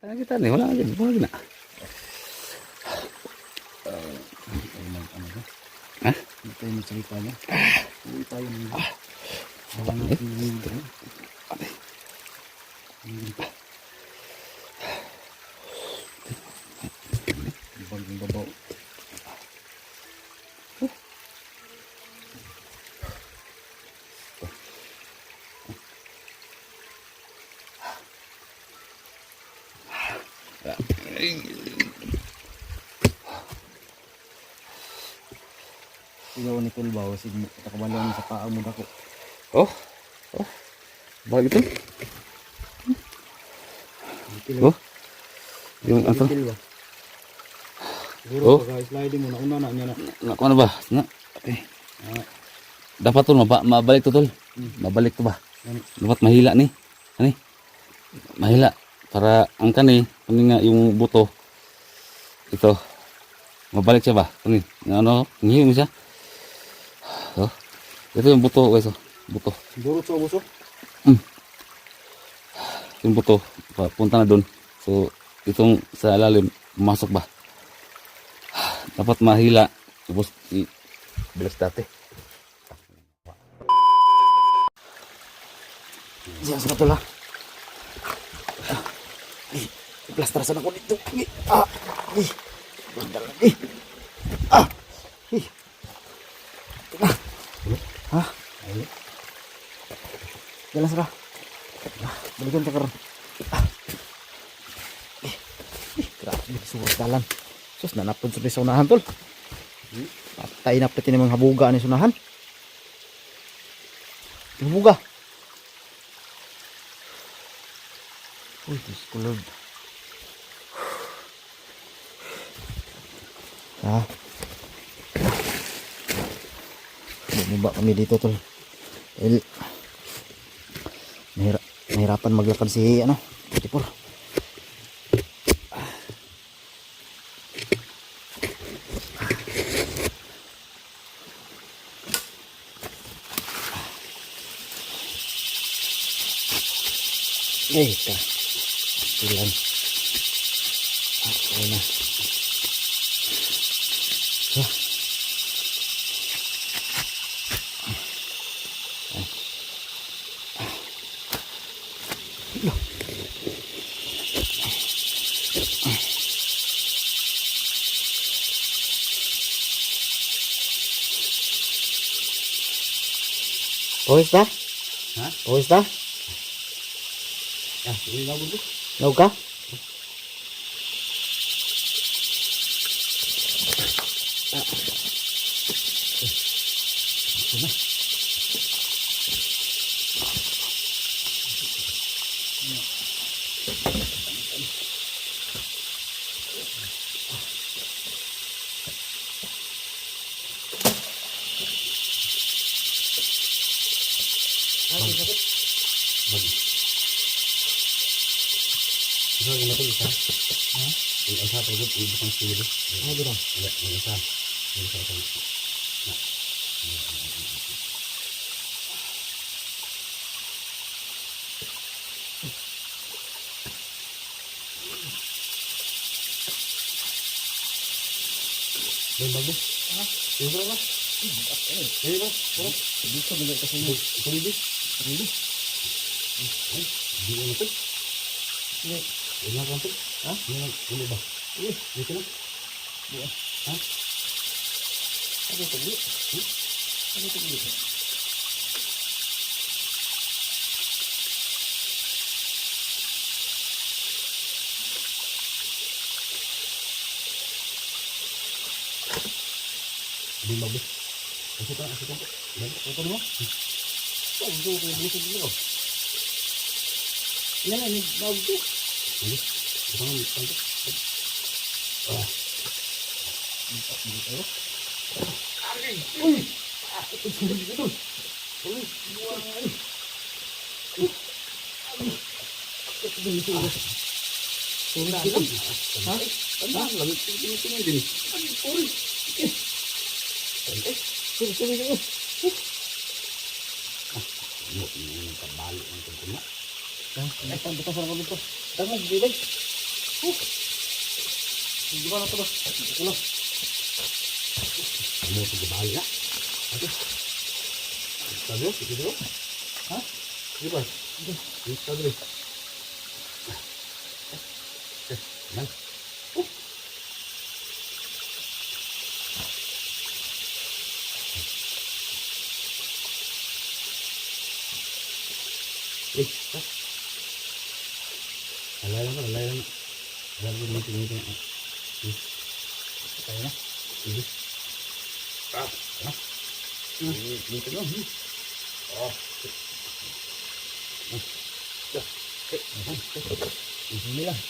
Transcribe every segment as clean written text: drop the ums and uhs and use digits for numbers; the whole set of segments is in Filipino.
Kita nih, wala lagi na. Hah? Hindi tayo magsalita niya. Hindi tayo nang wala natin yung bagong babaw. Sigaw ni Tulbaw, takabalaw sa paa mo dako. Oh, bakit itu? Oh, yung apa? Siguro pag sliding mo, nauna na niya na. Nak mana ba? Nak. Dapat tuh mabalik tuh tol. Mabalik tuh ba? Dapat mahila nih. Ani. Mahila para angka nih, kuning yung buto. Ito. Mabalik siya ba? Kuning. Ano? Ngihim siya. Oh. Ito yung buto guys, oh. Buto. Siguro sa buso. Yung buto, punta na doon. So, itong sa lalim, masok ba? Dapat mahila. Tapos, i-bless dati. Diyan sa katula. Plastrasan ako dito. Bandal lagi. Tingnan. Ha? Jalan serah. Balikan cakar. Grabe surat jalan. Sus nanapod sa sunahan tol. Patay na pati namang habuga ni sunahan. Habuga. Uy, Diyos ko Lord. Ha? Bumaba kami dito tol. Nahirapan maglakad si ano, Tipor. Ika. Silan. Okay na. Pawis ba? Ha? Pawis ba? Ini bagus tuh. Naug ka? Isa yung natin isa. Yung isa pagod, ibig ang sili. Ano ba? Yung isa. Yung isa. Yung bagus. Yung berapa? Ini bang, Dito bigay kasi mo. Kulibis. Kulibis. Di ano to? Hindi. Ini apa tuh? Hah? Ini ba? Dito na. Ha? Ano ito bili? Ano ito bili? Di bagus. Asik kan? Ito mo? Ito ko dito dito. Yan na, bago to. Ini. Ito kan dito. Dito. Uy! Ito sulit ito. Uy! Buwan. Ito dito. Sulit ito. Ha? Ano? Lagi tingin din. Uy! Sulit ito. Ini kabalo ng tungkol na. Ay, butas ako dito. Tama, bibig. Gimana to ba? Ulang. Ano ito gabahal na? Ate. Sabi mo? Sige mo? Ha? Sige ba? Sabi mo? Yan. Ha? Alay lang. Alay lang meeting. Kaya na. Sige. Meeting lang. Ini lang.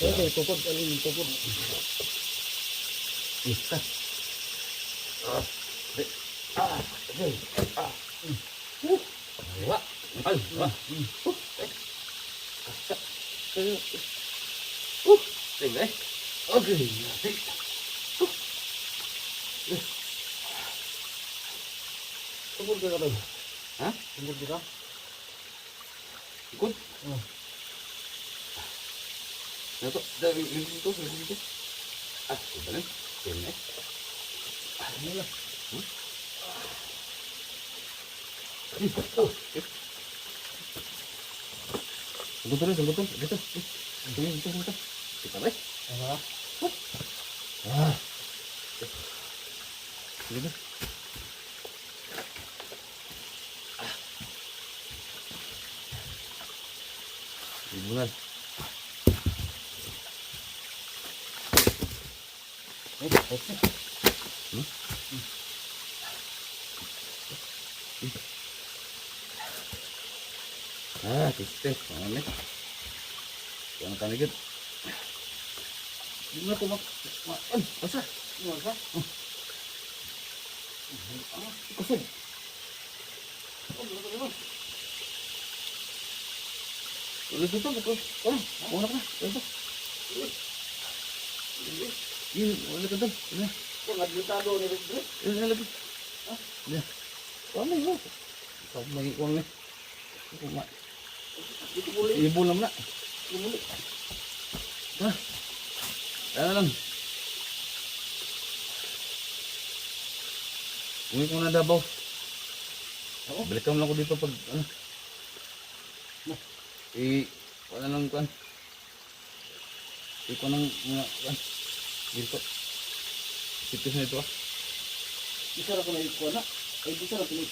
Okay, tukod. Alin yung tukod? Isa. Tukod ka ka. Ha? Tukod ka. Ikut. Dato, dito. Ito na. Yan. Ini lah. Tunggu. Dito. Kita ba? Dito. Ibunan. Tustes. Ano? Yang kanigit. Gimana ko basa? Basa? Kusog. Ulit ito, buko. Wala ka na. Ito. Yun, wala ka doon. Kung naglutado ni Ridre? Yan, lagi. Yan. Ano yun? Ikaw magikuang na. Dito muli. Ibo lang na. Muli. Ano lang. Uwi ko na Davao. Balikan lang ko dito pag ano. Wala lang kuan. Ko nang mga kuan. Dito. Sitis na ito ah. Bisa ra ko na ikuha na. Ay, bisa ra pinit.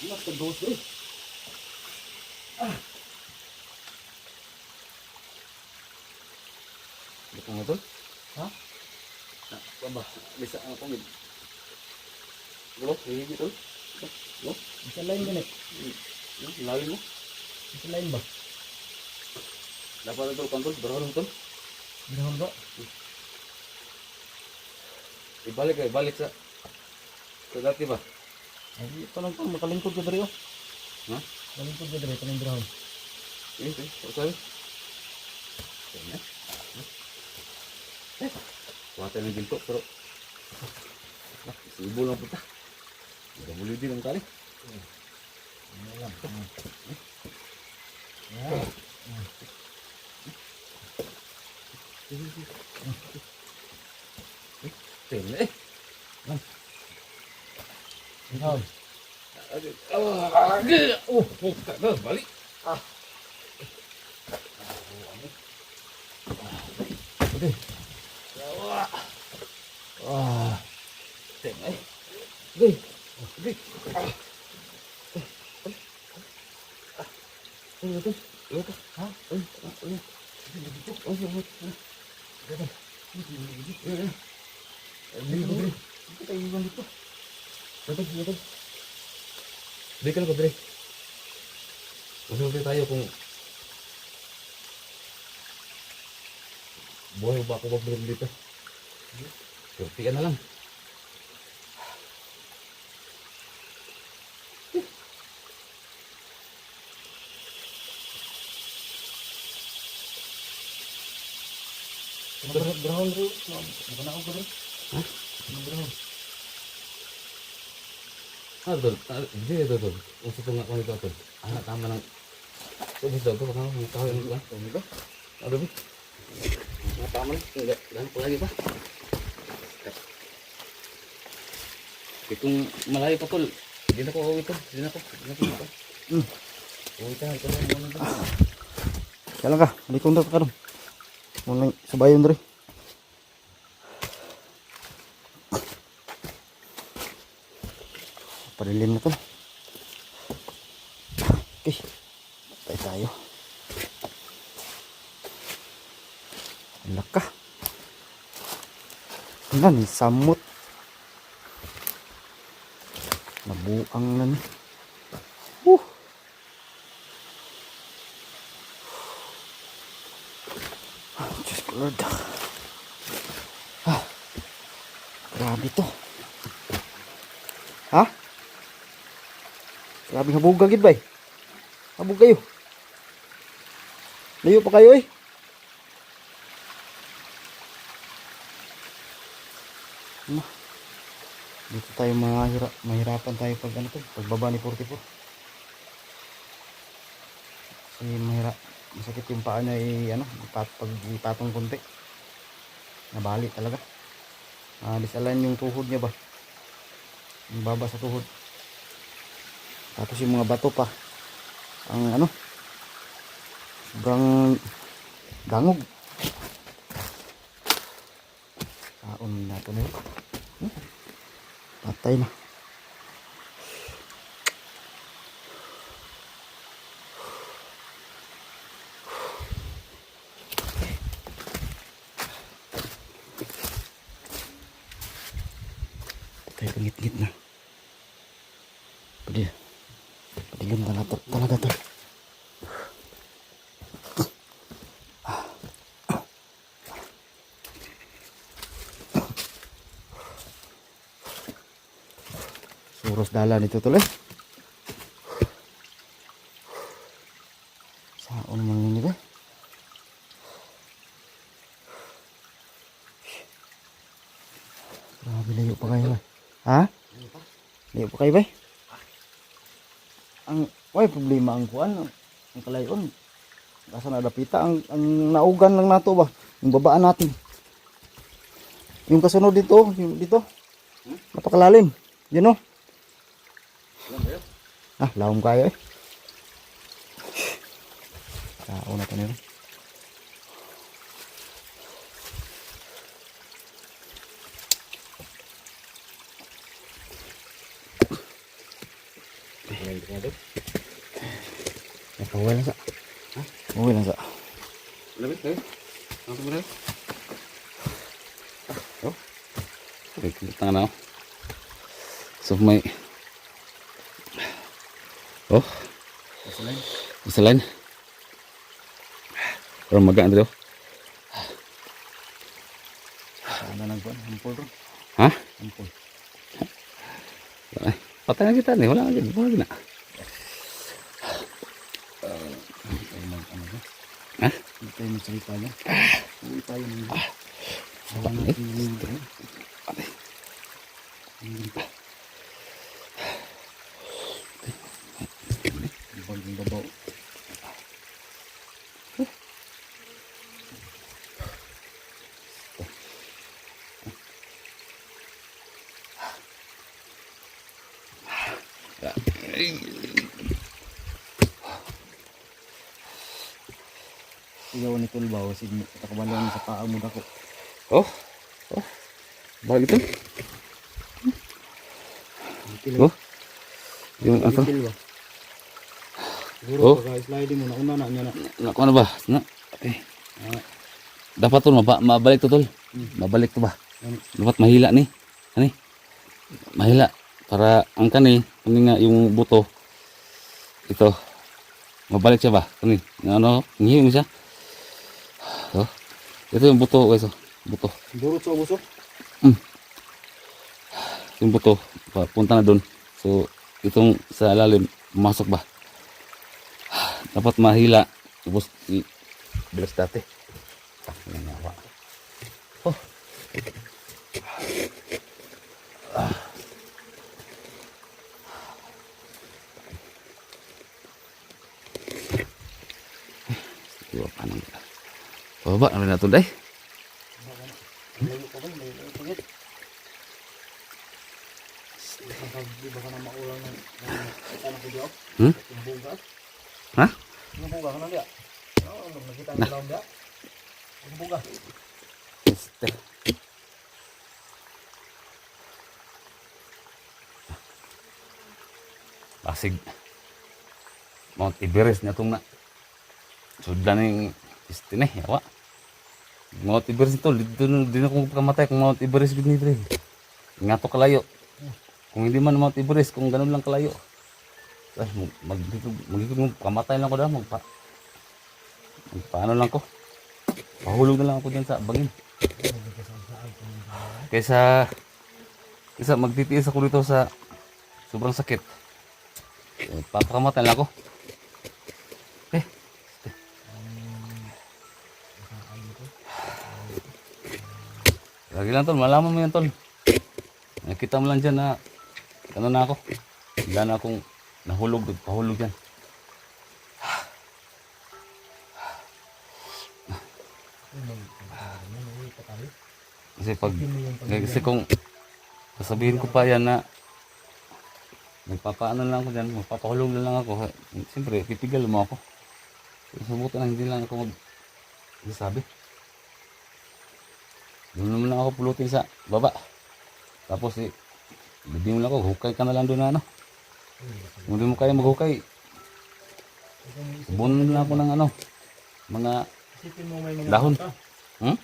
Mas ka dos eh. Balikan mo ito? Ha? Baba. Bisa ang pangid. Gulo, hihigit ito. Bisa lain ganit. Lalim mo. Bisa lain ba? Dapat ito, kontrol. Berharap ito. Binahon ko. Ibalik sa dati ba? Ay, ito lang to. Makalingkod ka dari oh. Ha? Makalingkod ka dari. Ito lang binahon. Ito, sabi. Kuwata ng ginto, pero sibo lang po ta. Nagabuli din ang kali. Ano lang. Tena eh. Binahon. Balik. Tena eh. Balikan ko, Dre. Masabi tayo kung buhay ba ako pag dito. Kurtian na lang. Binahon bro. Bukan ako bro. Ha? Binahon. Tol. Hindi, Tol. Uso ito nga ko nito, Tol. Tama ng Ito daw to ano yung kahoy ano ba? Ano ba? Ano ba? Tama na. Enggak, dan lagi pa. Itong malayo pa tol. Hindi na ko uwi to. Hindi na ko. Uwi ka. Ito na muna doon. Kaya lang ka, baliktong daw ka ron. Muna sabayon diri. Padilim na to. Okay. Patay tayo. Alaka. Ano ni samot. Nabuang na ni. Diyos ko Lord. Grabe to. Ha? Grabe habuga gid bay. Habog kayo. Layo pa kayo eh. Dito tayo mahirapan tayo pag ano to, pagbaba ni 44. Kasi masakit yung paa niya ano, pag ipatong konti. Nabali talaga. Disalign yung tuhod niya ba. Yung baba sa tuhod. Tapos yung mga bato pa. Ang ano, sobrang gangog. Kaon na ito na yun. Patay na. Patay pangit-ngit na. Padilim na talaga to. Suros dalan ito tuloy. Saon man ini ba? Grabe layo pa kayo ba? Ha? Layo pa kayo ba? Why problema ang kuan, ang kalayon. Asa na dapita ang naugan lang nato ba? Yung babaan natin. Yung kasunod dito, yung dito. Napakalalim. You know? Lawom kayo eh. Tao na ito nila. Uwi lang sa. Uwi lang sa. Labit kayo. Ano mo rin? Oh. Kita na. So may Selain orang magang tu. Sana nagbuan, hampol ron. Ha? Hampol. Patay na kita ni, wala lagi na. Ha? Hindi tayo magsalita niya. Hindi tayo nang wala natin yung dito. Patay. Bagong babaw. Iyaw ni Tulbaw, sige, takabalan sa paa mo dako. Oh. Balik itu. Oh. Yung apa? Oh. Sliding mo na una na niya na. Nak mana bah? Nak. Dapat tuh mabalik tuh tol. Mabalik tuh bah. Dapat mahila nih. Ani. Mahila para angka nih, kuning nga yung buto. Ito. Mabalik siya ba? Kuning. Ano, ngihing siya. Oh. Ito yung buto guys, buto. Burot sa busok. Yung buto, punta na doon. So, itong sa lalim, masok ba? Dapat mahila. Tapos, bilas dati. Nangawa. Oh. Diba paano? Baba na rin nato day. Layo pa ba? Layo pa yun. Baka na maulang ng kita na video. Yung buga. Ha? Yung buga ka na dia. Oo, nakita ng laon dia. Yung buga. Este. Pasig. Mount Everest na itong na. Sudan yung istine, yawa. Mount Everest ito, dito din ako kamatay kung Mount Everest gini dre. Nga to kalayo. Kung hindi man Mount Everest, kung ganun lang kalayo. Ay, magiging mo, kamatay lang ko dahil, magpaano lang ko. Pahulog na lang ako dyan sa bangin. Kaysa magtitiis ako dito sa sobrang sakit. Papakamatay lang ako. Eh. Lagi lang tol, malaman mo yan tol. Nakita mo lang dyan na ano na ako. Wala na akong nahulog, pahulog yan. Kasi kung sasabihin ko pa yan na magpapaano lang ako dyan, magpapahulog na lang ako. Siyempre, pipigal mo ako. Subukan na hindi lang ako magsasabi. Doon naman lang ako pulutin sa baba. Tapos hindi mo lang ako, hukay ka na lang doon na ano. Kung hindi mo kaya maghukay, subunan lang ako ng ano, mga Isipin mo may mga dahon. anak ka. Hmm?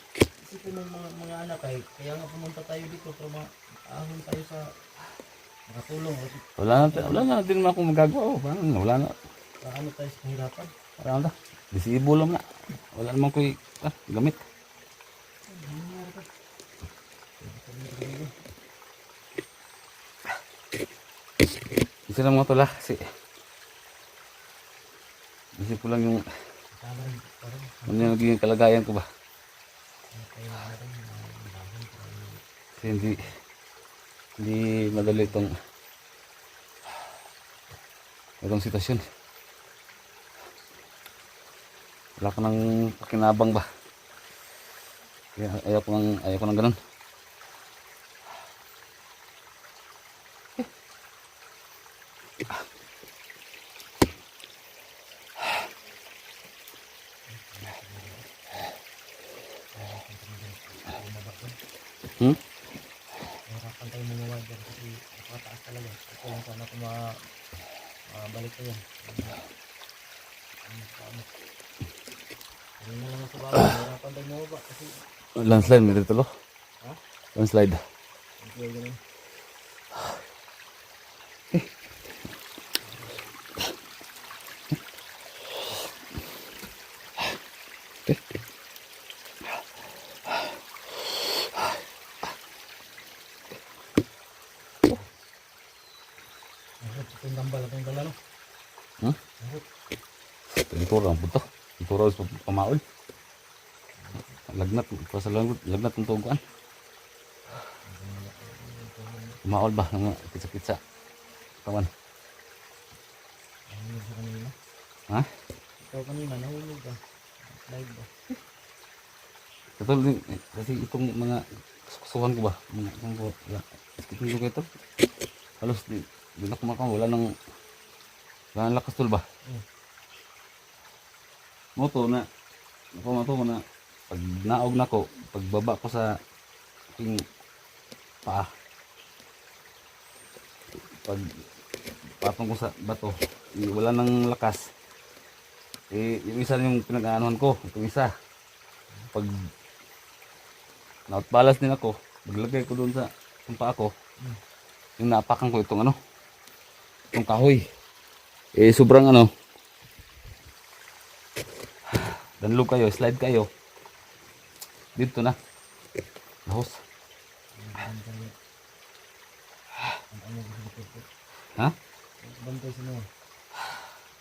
Isipin mo mga anak ay kaya nga pumunta tayo dito para maahon tayo sa makatulong. Wala na din naman akong magagawa. Oh, wala na. Ano tayo sa kahirapan. Wala na. Disibo lang na. Wala naman ko gamit. Isa lang mga tula kasi isip ko lang yung ano yung naging kalagayan ko ba. Kasi hindi madali itong sitwasyon. Wala ka ng pakinabang ba. Kaya ayaw ko ng ganun. Hmm? Harapan tayo mumuha dyan kasi napakataas talaga. Ito lang sana kung mabalik ko yan. Hindi na lang sa bagay. Harapan tayo mumuha kasi Landslide mo dito lo. ha? Landslide. Hindi ko ganun. Itong gambal atong dala no? Hmm? Pintura ang buto. Pintura sa pamaol. Lagnat ang tuguan. Pamaol ba ng kitsa-kitsa. Kawan. Nahulog sa kanina. Ha? Ikaw kanina nahulog ka. Live ba? Katulad din, kasi itong mga kusuhan ko ba? Mga ko wala. Sakit ko ito. Halos di na kumakang wala nang lakas tol ba? Moto na ako na pag naog na ko, pagbaba ko sa aking paa, pag patong ko sa bato, wala nang lakas. Yung isa yung pinag-aanuhan ko, itong isa. Pag na-outbalance din ako, maglagay ko doon sa paa ko, yung naapakan ko itong itong kahoy. Sobrang danlog kayo, slide kayo. Dito na. Lahos. Ha? Bantay sa mga.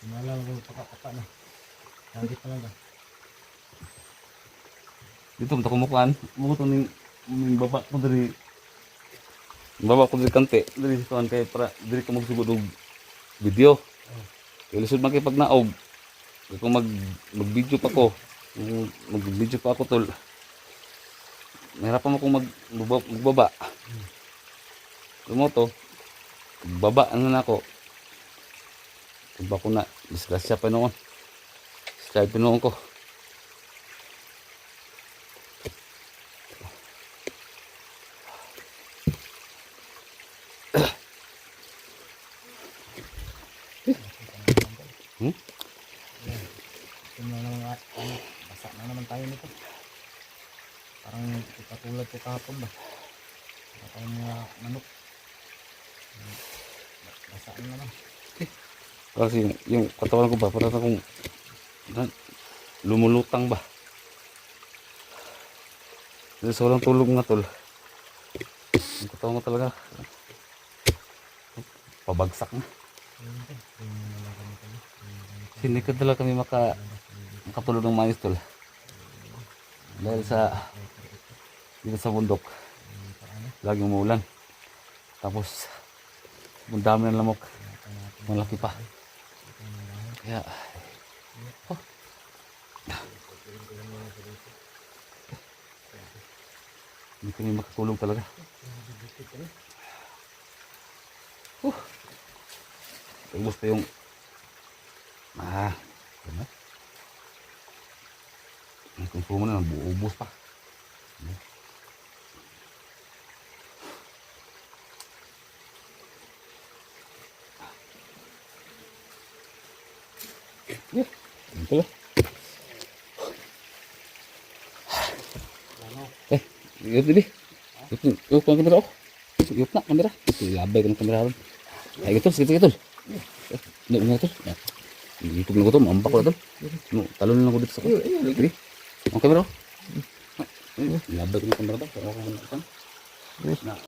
Inalang ko paka na. Lagi pa lang ka. Dito mo kumukuan. Muto ning baba ko diri. Baba ko diri kante. Diri sa kay para diri ka magsugod og video. Kaya lisod man kay pag naog. Kung mag-video pa ko, kung mag-video pa ako tol, mahirapan akong magbaba. Alam mo to, baba ano na ako. Iba ko na, disgrasya pa noon. Disgrasya pa noon ko. Ito na naman, basa na naman tayo nito. Parang katulad ko kahapon ba. Wala tayong mga manok. Basa na naman. Kasi yung katawan ko ba, parang akong lumulutang ba. Kasi sa walang tulog nga tol. Yung katawan ko talaga pabagsak na. Hindi ka talaga kami makatulog ng maayos tol. Dahil dito sa bundok laging umuulan. Tapos ang dami ng lamok. Malaki pa. Kaya hindi kami makatulog talaga. Ubus pa yung ano? Ang konsumo na ubus pa. Ito lah. Yuk ini. Yuk ang kamera ako. Yuk na kamera. Labay ko ng kamera ron. Ay gitu, gitu. Nggak benar tuh. YouTube na ko to, mambak ko to. No, talon lang ako dito sa ko. Sige. Ang kamera. Labay ko ng kamera to. Ako